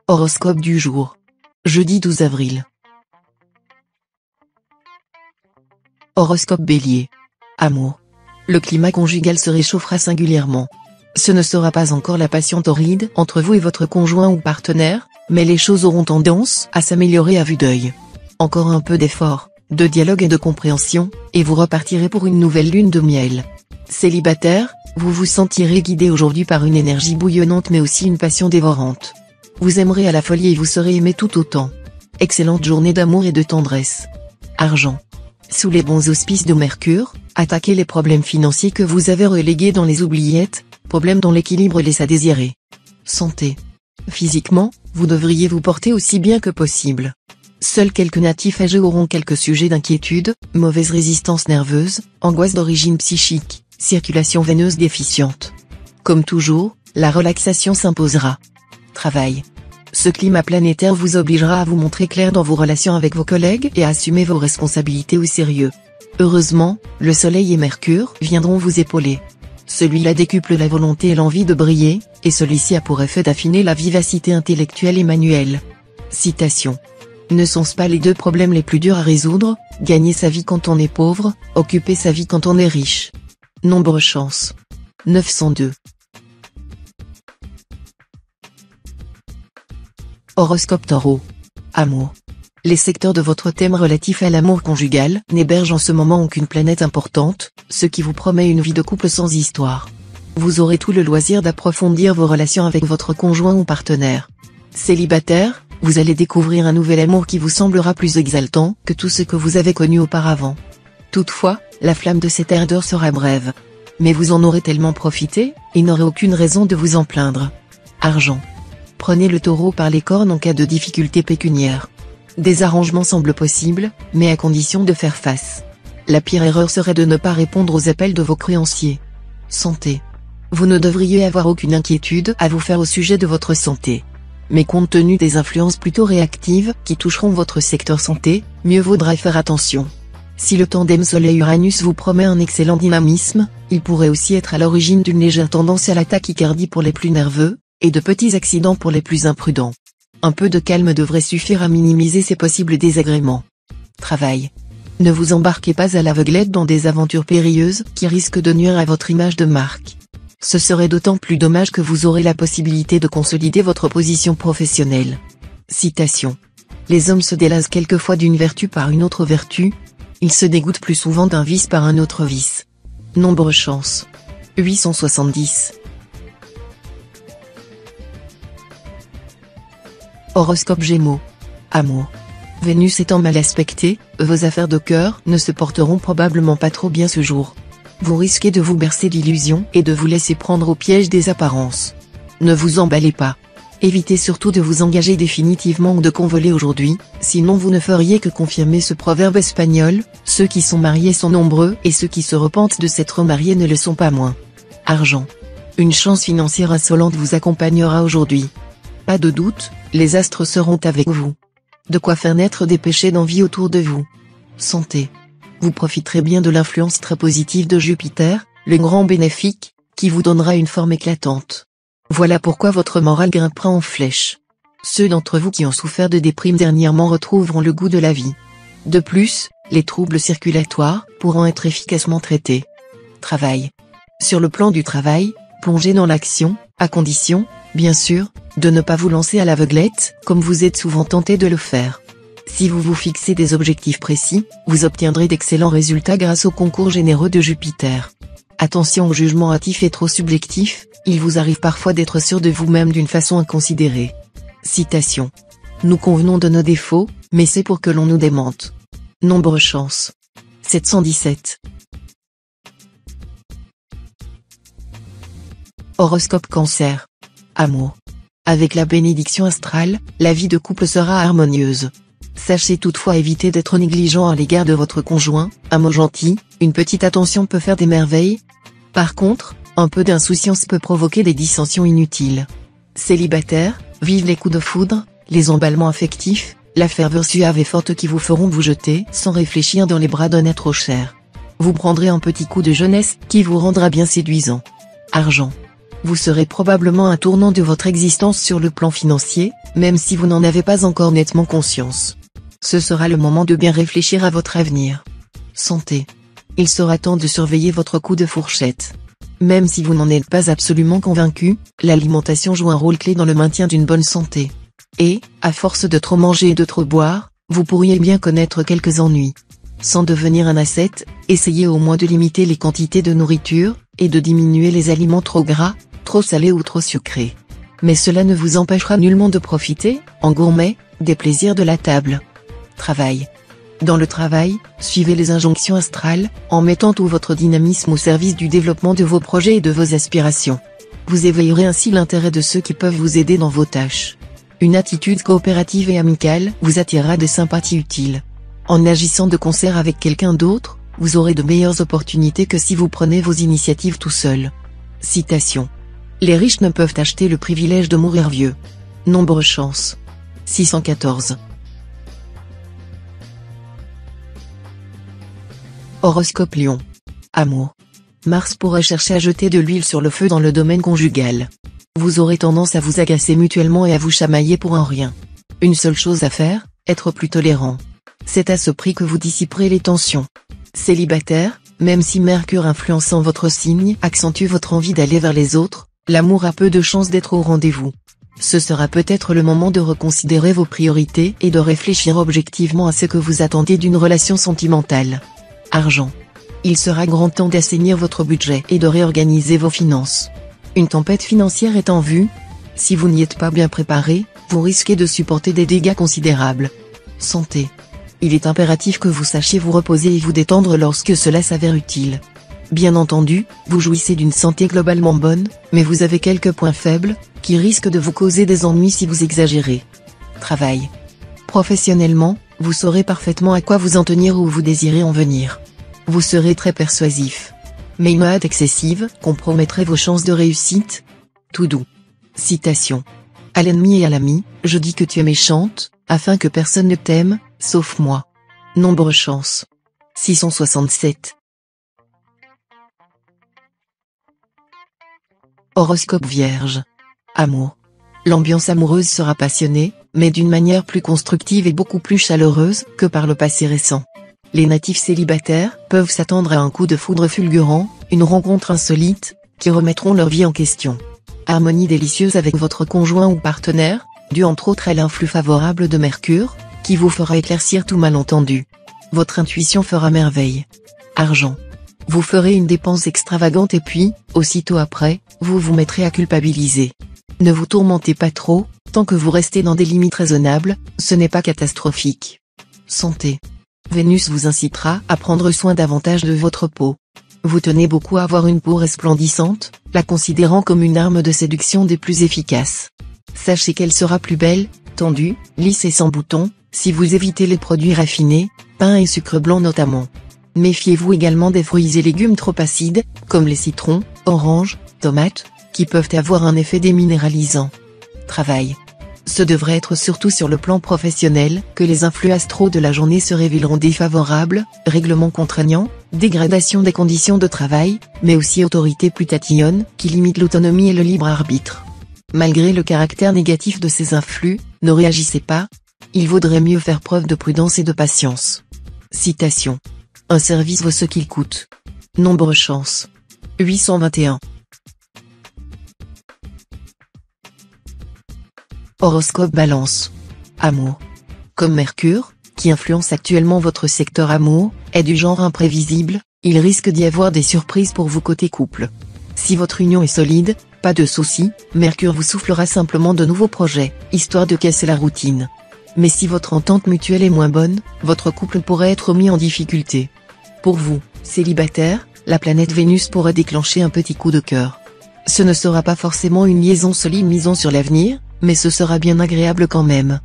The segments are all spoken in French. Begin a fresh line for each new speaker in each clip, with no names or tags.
Horoscope du jour. Jeudi 12 avril. Horoscope Bélier. Amour. Le climat conjugal se réchauffera singulièrement. Ce ne sera pas encore la passion torride entre vous et votre conjoint ou partenaire, mais les choses auront tendance à s'améliorer à vue d'œil. Encore un peu d'effort, de dialogue et de compréhension, et vous repartirez pour une nouvelle lune de miel. Célibataire, vous vous sentirez guidé aujourd'hui par une énergie bouillonnante mais aussi une passion dévorante. Vous aimerez à la folie et vous serez aimé tout autant. Excellente journée d'amour et de tendresse. Argent. Sous les bons auspices de Mercure, attaquez les problèmes financiers que vous avez relégués dans les oubliettes, problèmes dont l'équilibre laisse à désirer. Santé. Physiquement, vous devriez vous porter aussi bien que possible. Seuls quelques natifs âgés auront quelques sujets d'inquiétude, mauvaise résistance nerveuse, angoisse d'origine psychique, circulation veineuse déficiente. Comme toujours, la relaxation s'imposera. Travail. Ce climat planétaire vous obligera à vous montrer clair dans vos relations avec vos collègues et à assumer vos responsabilités au sérieux. Heureusement, le Soleil et Mercure viendront vous épauler. Celui-là décuple la volonté et l'envie de briller, et celui-ci a pour effet d'affiner la vivacité intellectuelle et manuelle. Citation. Ne sont-ce pas les deux problèmes les plus durs à résoudre, gagner sa vie quand on est pauvre, occuper sa vie quand on est riche? Nombre chance. 902. Horoscope Taureau. Amour. Les secteurs de votre thème relatif à l'amour conjugal n'hébergent en ce moment aucune planète importante, ce qui vous promet une vie de couple sans histoire. Vous aurez tout le loisir d'approfondir vos relations avec votre conjoint ou partenaire. Célibataire, vous allez découvrir un nouvel amour qui vous semblera plus exaltant que tout ce que vous avez connu auparavant. Toutefois, la flamme de cette ardeur sera brève. Mais vous en aurez tellement profité, et n'aurez aucune raison de vous en plaindre. Argent. Prenez le taureau par les cornes en cas de difficultés pécuniaires. Des arrangements semblent possibles, mais à condition de faire face. La pire erreur serait de ne pas répondre aux appels de vos créanciers. Santé. Vous ne devriez avoir aucune inquiétude à vous faire au sujet de votre santé. Mais compte tenu des influences plutôt réactives qui toucheront votre secteur santé, mieux vaudra faire attention. Si le tandem Soleil-Uranus vous promet un excellent dynamisme, il pourrait aussi être à l'origine d'une légère tendance à la tachycardie pour les plus nerveux, et de petits accidents pour les plus imprudents. Un peu de calme devrait suffire à minimiser ces possibles désagréments. Travail. Ne vous embarquez pas à l'aveuglette dans des aventures périlleuses qui risquent de nuire à votre image de marque. Ce serait d'autant plus dommage que vous aurez la possibilité de consolider votre position professionnelle. Citation. Les hommes se délassent quelquefois d'une vertu par une autre vertu, ils se dégoûtent plus souvent d'un vice par un autre vice. Nombre chance. 870. Horoscope Gémeaux. Amour. Vénus étant mal aspectée, vos affaires de cœur ne se porteront probablement pas trop bien ce jour. Vous risquez de vous bercer d'illusions et de vous laisser prendre au piège des apparences. Ne vous emballez pas. Évitez surtout de vous engager définitivement ou de convoler aujourd'hui, sinon vous ne feriez que confirmer ce proverbe espagnol, ceux qui sont mariés sont nombreux et ceux qui se repentent de s'être mariés ne le sont pas moins. Argent. Une chance financière insolente vous accompagnera aujourd'hui. Pas de doute, les astres seront avec vous. De quoi faire naître des péchés d'envie autour de vous. Santé. Vous profiterez bien de l'influence très positive de Jupiter, le grand bénéfique, qui vous donnera une forme éclatante. Voilà pourquoi votre morale grimpera en flèche. Ceux d'entre vous qui ont souffert de déprime dernièrement retrouveront le goût de la vie. De plus, les troubles circulatoires pourront être efficacement traités. Travail. Sur le plan du travail, plongez dans l'action, à condition, bien sûr, de ne pas vous lancer à l'aveuglette, comme vous êtes souvent tenté de le faire. Si vous vous fixez des objectifs précis, vous obtiendrez d'excellents résultats grâce au concours généreux de Jupiter. Attention au jugement hâtif et trop subjectif, il vous arrive parfois d'être sûr de vous-même d'une façon inconsidérée. Citation. Nous convenons de nos défauts, mais c'est pour que l'on nous démente. Nombre chance. 717. Horoscope Cancer. Amour. Avec la bénédiction astrale, la vie de couple sera harmonieuse. Sachez toutefois éviter d'être négligent à l'égard de votre conjoint, un mot gentil, une petite attention peut faire des merveilles. Par contre, un peu d'insouciance peut provoquer des dissensions inutiles. Célibataire, vive les coups de foudre, les emballements affectifs, la ferveur suave et forte qui vous feront vous jeter sans réfléchir dans les bras d'un être cher. Vous prendrez un petit coup de jeunesse qui vous rendra bien séduisant. Argent. Vous serez probablement à un tournant de votre existence sur le plan financier, même si vous n'en avez pas encore nettement conscience. Ce sera le moment de bien réfléchir à votre avenir. Santé. Il sera temps de surveiller votre coup de fourchette. Même si vous n'en êtes pas absolument convaincu, l'alimentation joue un rôle clé dans le maintien d'une bonne santé. Et, à force de trop manger et de trop boire, vous pourriez bien connaître quelques ennuis. Sans devenir un ascète, essayez au moins de limiter les quantités de nourriture, et de diminuer les aliments trop gras, trop salés ou trop sucrés. Mais cela ne vous empêchera nullement de profiter, en gourmet, des plaisirs de la table. Travail. Dans le travail, suivez les injonctions astrales, en mettant tout votre dynamisme au service du développement de vos projets et de vos aspirations. Vous éveillerez ainsi l'intérêt de ceux qui peuvent vous aider dans vos tâches. Une attitude coopérative et amicale vous attirera des sympathies utiles. En agissant de concert avec quelqu'un d'autre, vous aurez de meilleures opportunités que si vous prenez vos initiatives tout seul. Citation. Les riches ne peuvent acheter le privilège de mourir vieux. Nombre chance. 614. Horoscope Lion. Amour. Mars pourrait chercher à jeter de l'huile sur le feu dans le domaine conjugal. Vous aurez tendance à vous agacer mutuellement et à vous chamailler pour un rien. Une seule chose à faire, être plus tolérant. C'est à ce prix que vous dissiperez les tensions. Célibataire, même si Mercure influençant votre signe accentue votre envie d'aller vers les autres, l'amour a peu de chances d'être au rendez-vous. Ce sera peut-être le moment de reconsidérer vos priorités et de réfléchir objectivement à ce que vous attendez d'une relation sentimentale. Argent. Il sera grand temps d'assainir votre budget et de réorganiser vos finances. Une tempête financière est en vue. Si vous n'y êtes pas bien préparé, vous risquez de supporter des dégâts considérables. Santé. Il est impératif que vous sachiez vous reposer et vous détendre lorsque cela s'avère utile. Bien entendu, vous jouissez d'une santé globalement bonne, mais vous avez quelques points faibles, qui risquent de vous causer des ennuis si vous exagérez. Travail. Professionnellement, vous saurez parfaitement à quoi vous en tenir ou où vous désirez en venir. Vous serez très persuasif. Mais une hâte excessive compromettrait vos chances de réussite. Tout doux. Citation. À l'ennemi et à l'ami, je dis que tu es méchante, afin que personne ne t'aime, sauf moi. Nombre chance. 667. Horoscope Vierge. Amour. L'ambiance amoureuse sera passionnée, mais d'une manière plus constructive et beaucoup plus chaleureuse que par le passé récent. Les natifs célibataires peuvent s'attendre à un coup de foudre fulgurant, une rencontre insolite, qui remettront leur vie en question. Harmonie délicieuse avec votre conjoint ou partenaire, due entre autres à l'influx favorable de Mercure, qui vous fera éclaircir tout malentendu. Votre intuition fera merveille. Argent. Vous ferez une dépense extravagante et puis, aussitôt après, vous vous mettrez à culpabiliser. Ne vous tourmentez pas trop, tant que vous restez dans des limites raisonnables, ce n'est pas catastrophique. Santé. Vénus vous incitera à prendre soin davantage de votre peau. Vous tenez beaucoup à avoir une peau resplendissante, la considérant comme une arme de séduction des plus efficaces. Sachez qu'elle sera plus belle, tendue, lisse et sans boutons, si vous évitez les produits raffinés, pain et sucre blanc notamment. Méfiez-vous également des fruits et légumes trop acides, comme les citrons, oranges, tomates, qui peuvent avoir un effet déminéralisant. Travail. Ce devrait être surtout sur le plan professionnel que les influx astraux de la journée se révéleront défavorables, règlements contraignants, dégradation des conditions de travail, mais aussi autorité plus tatillonne qui limite l'autonomie et le libre arbitre. Malgré le caractère négatif de ces influx, ne réagissez pas. Il vaudrait mieux faire preuve de prudence et de patience. Citation. Un service vaut ce qu'il coûte. Nombre chance. 821. Horoscope Balance. Amour. Comme Mercure, qui influence actuellement votre secteur amour, est du genre imprévisible, il risque d'y avoir des surprises pour vous côté couple. Si votre union est solide, pas de souci, Mercure vous soufflera simplement de nouveaux projets, histoire de casser la routine. Mais si votre entente mutuelle est moins bonne, votre couple pourrait être mis en difficulté. Pour vous, célibataire, la planète Vénus pourrait déclencher un petit coup de cœur. Ce ne sera pas forcément une liaison solide misant sur l'avenir, mais ce sera bien agréable quand même.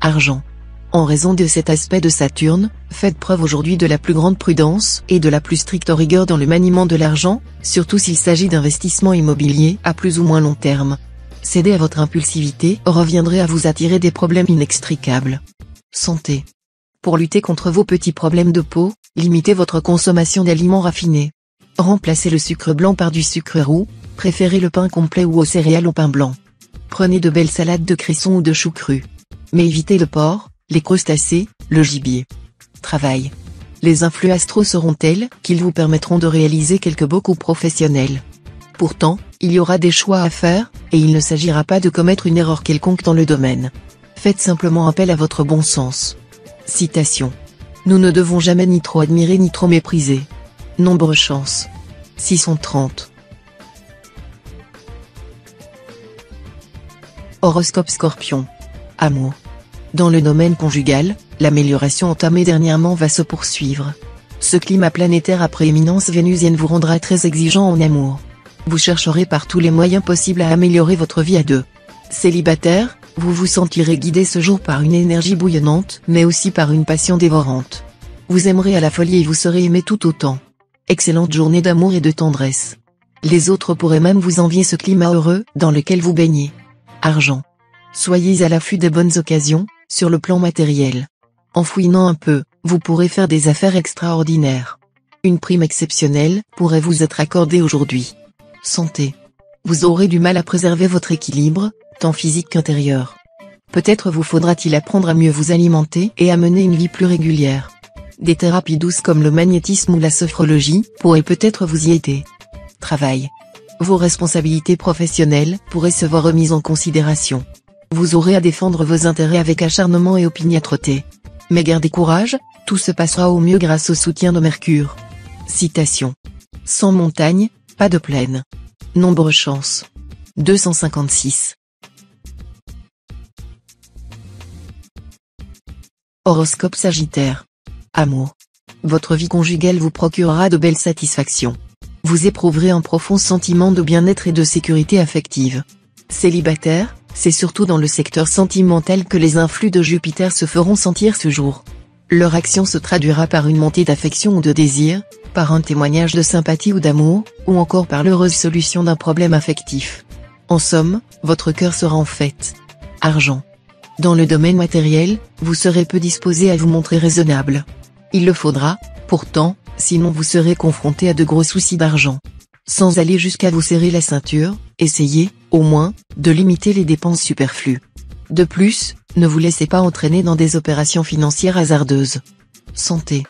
Argent. En raison de cet aspect de Saturne, faites preuve aujourd'hui de la plus grande prudence et de la plus stricte rigueur dans le maniement de l'argent, surtout s'il s'agit d'investissements immobiliers à plus ou moins long terme. Céder à votre impulsivité reviendrait à vous attirer des problèmes inextricables. Santé. Pour lutter contre vos petits problèmes de peau, limitez votre consommation d'aliments raffinés. Remplacez le sucre blanc par du sucre roux, Préférez le pain complet ou aux céréales au pain blanc. Prenez de belles salades de cresson ou de choux crus. Mais évitez le porc, les crustacés, le gibier. Travail. Les influx astraux seront tels qu'ils vous permettront de réaliser quelques beaux coups professionnels. Pourtant, il y aura des choix à faire, et il ne s'agira pas de commettre une erreur quelconque dans le domaine. Faites simplement appel à votre bon sens. Citation. Nous ne devons jamais ni trop admirer ni trop mépriser. Nombre chance. 630. Horoscope Scorpion. Amour. Dans le domaine conjugal, l'amélioration entamée dernièrement va se poursuivre. Ce climat planétaire à prééminence vénusienne vous rendra très exigeant en amour. Vous chercherez par tous les moyens possibles à améliorer votre vie à deux. Célibataire, vous vous sentirez guidé ce jour par une énergie bouillonnante, mais aussi par une passion dévorante. Vous aimerez à la folie et vous serez aimé tout autant. Excellente journée d'amour et de tendresse. Les autres pourraient même vous envier ce climat heureux dans lequel vous baignez. Argent. Soyez à l'affût des bonnes occasions, sur le plan matériel. En fouinant un peu, vous pourrez faire des affaires extraordinaires. Une prime exceptionnelle pourrait vous être accordée aujourd'hui. Santé. Vous aurez du mal à préserver votre équilibre, tant physique qu'intérieur. Peut-être vous faudra-t-il apprendre à mieux vous alimenter et à mener une vie plus régulière. Des thérapies douces comme le magnétisme ou la sophrologie pourraient peut-être vous y aider. Travail. Vos responsabilités professionnelles pourraient se voir remises en considération. Vous aurez à défendre vos intérêts avec acharnement et opiniâtreté. Mais gardez courage, tout se passera au mieux grâce au soutien de Mercure. Citation. Sans montagne, pas de plaine. Nombre chance. 256. Horoscope Sagittaire. Amour. Votre vie conjugale vous procurera de belles satisfactions. Vous éprouverez un profond sentiment de bien-être et de sécurité affective. Célibataire, c'est surtout dans le secteur sentimental que les influx de Jupiter se feront sentir ce jour. Leur action se traduira par une montée d'affection ou de désir, par un témoignage de sympathie ou d'amour, ou encore par l'heureuse solution d'un problème affectif. En somme, votre cœur sera en fête. Argent. Dans le domaine matériel, vous serez peu disposé à vous montrer raisonnable. Il le faudra, pourtant, sinon vous serez confronté à de gros soucis d'argent. Sans aller jusqu'à vous serrer la ceinture, essayez, au moins, de limiter les dépenses superflues. De plus, ne vous laissez pas entraîner dans des opérations financières hasardeuses. Santé.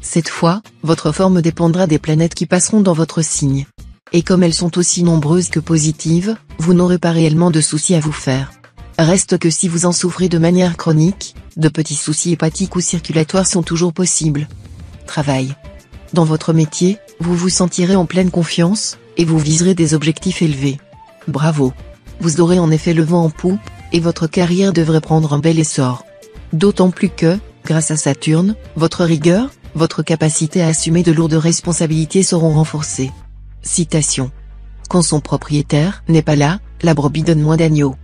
Cette fois, votre forme dépendra des planètes qui passeront dans votre signe. Et comme elles sont aussi nombreuses que positives, vous n'aurez pas réellement de soucis à vous faire. Reste que si vous en souffrez de manière chronique, de petits soucis hépatiques ou circulatoires sont toujours possibles. Travail. Dans votre métier, vous vous sentirez en pleine confiance, et vous viserez des objectifs élevés. Bravo. Vous aurez en effet le vent en poupe, et votre carrière devrait prendre un bel essor. D'autant plus que, grâce à Saturne, votre rigueur, votre capacité à assumer de lourdes responsabilités seront renforcées. Citation. Quand son propriétaire n'est pas là, la brebis donne moins d'agneaux.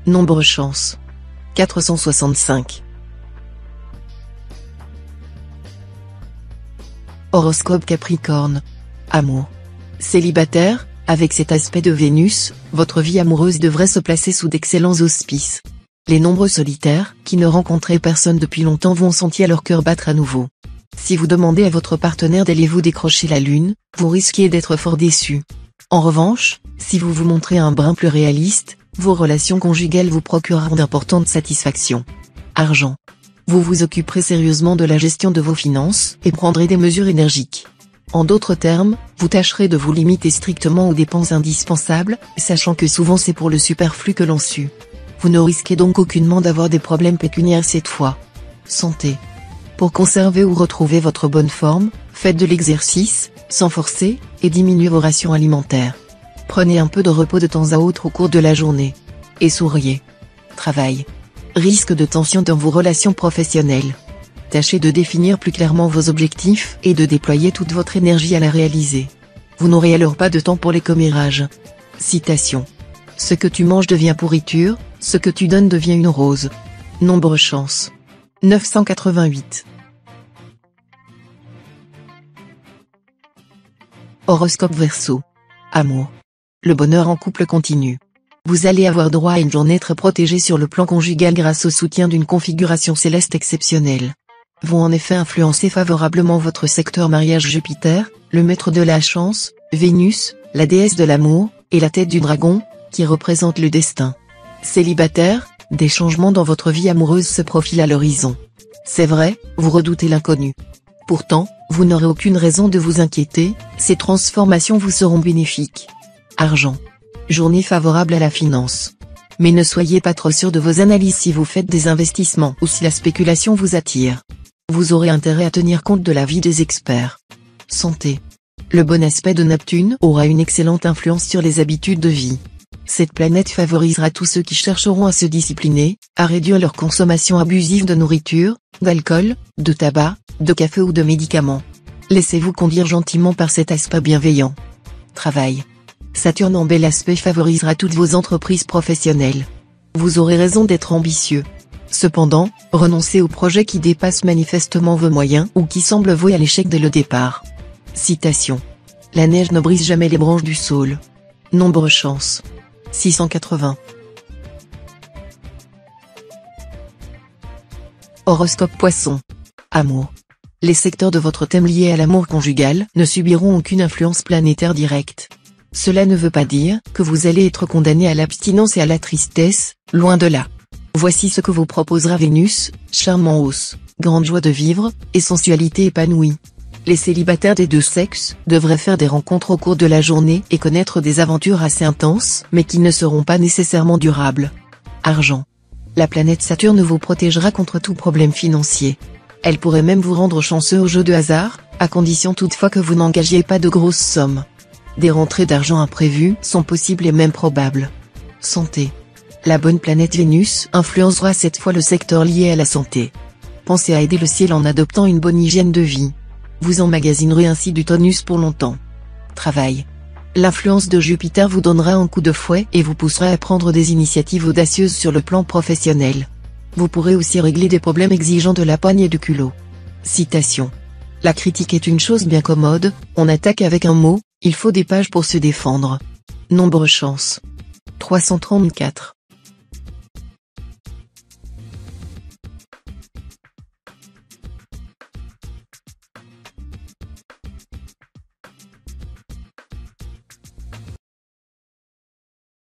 Nombre chance. 465. Horoscope Capricorne. Amour. Célibataire, avec cet aspect de Vénus, votre vie amoureuse devrait se placer sous d'excellents auspices. Les nombreux solitaires, qui ne rencontraient personne depuis longtemps vont sentir leur cœur battre à nouveau. Si vous demandez à votre partenaire d'allez-vous décrocher la lune, vous risquez d'être fort déçu. En revanche, si vous vous montrez un brin plus réaliste, vos relations conjugales vous procureront d'importantes satisfactions. Argent. Vous vous occuperez sérieusement de la gestion de vos finances et prendrez des mesures énergiques. En d'autres termes, vous tâcherez de vous limiter strictement aux dépenses indispensables, sachant que souvent c'est pour le superflu que l'on sue. Vous ne risquez donc aucunement d'avoir des problèmes pécuniaires cette fois. Santé. Pour conserver ou retrouver votre bonne forme, faites de l'exercice, sans forcer, et diminuez vos rations alimentaires. Prenez un peu de repos de temps à autre au cours de la journée. Et souriez. Travail. Risque de tension dans vos relations professionnelles. Tâchez de définir plus clairement vos objectifs et de déployer toute votre énergie à la réaliser. Vous n'aurez alors pas de temps pour les commérages. Citation. Ce que tu manges devient pourriture, ce que tu donnes devient une rose. Nombre chance. 988. Horoscope Verseau. Amour. Le bonheur en couple continue. Vous allez avoir droit à une journée très protégée sur le plan conjugal grâce au soutien d'une configuration céleste exceptionnelle. Vont en effet influencer favorablement votre secteur mariage Jupiter, le maître de la chance, Vénus, la déesse de l'amour, et la tête du dragon, qui représente le destin. Célibataire, des changements dans votre vie amoureuse se profilent à l'horizon. C'est vrai, vous redoutez l'inconnu. Pourtant, vous n'aurez aucune raison de vous inquiéter, ces transformations vous seront bénéfiques. Argent. Journée favorable à la finance. Mais ne soyez pas trop sûr de vos analyses si vous faites des investissements ou si la spéculation vous attire. Vous aurez intérêt à tenir compte de l'avis des experts. Santé. Le bon aspect de Neptune aura une excellente influence sur les habitudes de vie. Cette planète favorisera tous ceux qui chercheront à se discipliner, à réduire leur consommation abusive de nourriture, d'alcool, de tabac, de café ou de médicaments. Laissez-vous conduire gentiment par cet aspect bienveillant. Travail. Saturne en bel aspect favorisera toutes vos entreprises professionnelles. Vous aurez raison d'être ambitieux. Cependant, renoncez aux projets qui dépassent manifestement vos moyens ou qui semblent voués à l'échec dès le départ. Citation. La neige ne brise jamais les branches du saule. Nombre chance. 680. Horoscope Poisson. Amour. Les secteurs de votre thème liés à l'amour conjugal ne subiront aucune influence planétaire directe. Cela ne veut pas dire que vous allez être condamné à l'abstinence et à la tristesse, loin de là. Voici ce que vous proposera Vénus, charme en hausse, grande joie de vivre, et sensualité épanouie. Les célibataires des deux sexes devraient faire des rencontres au cours de la journée et connaître des aventures assez intenses, mais qui ne seront pas nécessairement durables. Argent. La planète Saturne vous protégera contre tout problème financier. Elle pourrait même vous rendre chanceux au jeu de hasard, à condition toutefois que vous n'engagiez pas de grosses sommes. Des rentrées d'argent imprévues sont possibles et même probables. Santé. La bonne planète Vénus influencera cette fois le secteur lié à la santé. Pensez à aider le ciel en adoptant une bonne hygiène de vie. Vous emmagasinerez ainsi du tonus pour longtemps. Travail. L'influence de Jupiter vous donnera un coup de fouet et vous poussera à prendre des initiatives audacieuses sur le plan professionnel. Vous pourrez aussi régler des problèmes exigeant de la poigne et du culot. Citation. La critique est une chose bien commode, on attaque avec un mot, il faut des pages pour se défendre. Nombre chance. 334.